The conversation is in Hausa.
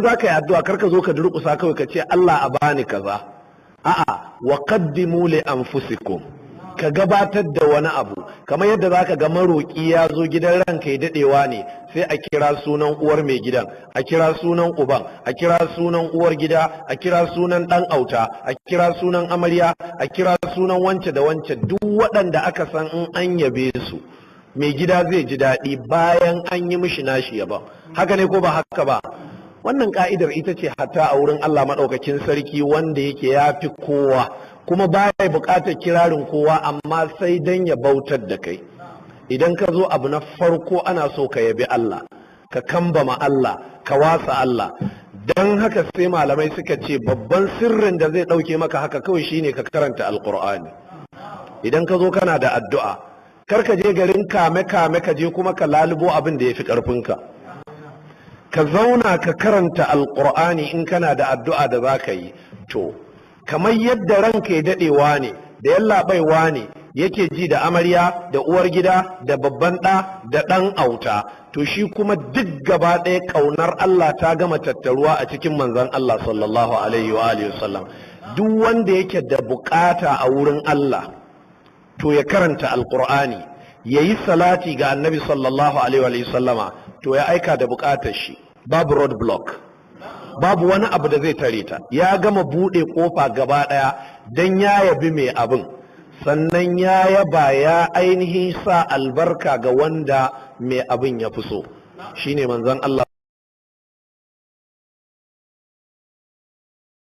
za ka yi addu'a kar ka zo ka durƙusa kawai ka ce Allah a bani kaza. A'a, wa qaddimu li anfusikum, ka gabatar da wani abu. Kamar yadda za ka ga maroƙi ya zo gidan ranka ya daɗewa ne, sai a kira sunan uwar mai gidan, a kira sunan uban, a kira sunan uwar gida, a kira sunan ɗan auta, a kira sunan amarya, a kira sunan wance da wance, duk waɗanda aka san in an yabe su mai gida zai ji daɗi bayan an yi mishi nashi yaba. Haka ne ko ba haka ba? Wannan ka'idar ita ce hatta a wurin Allah maɗaukakin sarki wanda yake ya fi kowa, kuma baya buƙatar kirarin kowa, amma sai dan ya bautar da kai. Idan ka zo abu na farko ana so ka yabi Allah, ka kambama Allah, ka wasa Allah. Dan haka sai malamai suka ce babban sirrin da zai ɗauke maka haka kawai shine ka karanta alƙur'ani. Idan ka zo kana da addu'a, kar ka je garin kame ka je kuma ka lalubo abin da ya fi ƙarfinka. Ka zauna ka karanta alƙur'ani in kana da addu'a da za ka yi. To kamar yadda ranka ya daɗewa ne da yallaɓaiwa ne yake ji da amarya da uwar gida da babban ɗa da ɗan auta, to shi kuma duk gaba ɗaya ƙaunar Allah ta gama tattaruwa a cikin manzon Allah sallallahu alaihi wa sallam. Duk wanda yake da bukata a wurin Allah to ya karanta alƙur'ani, ya yi salati ga annabi sallallahu alaihi wa sallama, to ya aika da bukatar shi. Babu road block, babu wani abu da zai tare ta. Ya gama buɗe ƙofa gaba ɗaya don ya yabi mai abin, sannan ya yaba ya ainihin sa albarka ga wanda mai abin ya fi so. Shine manzon Allah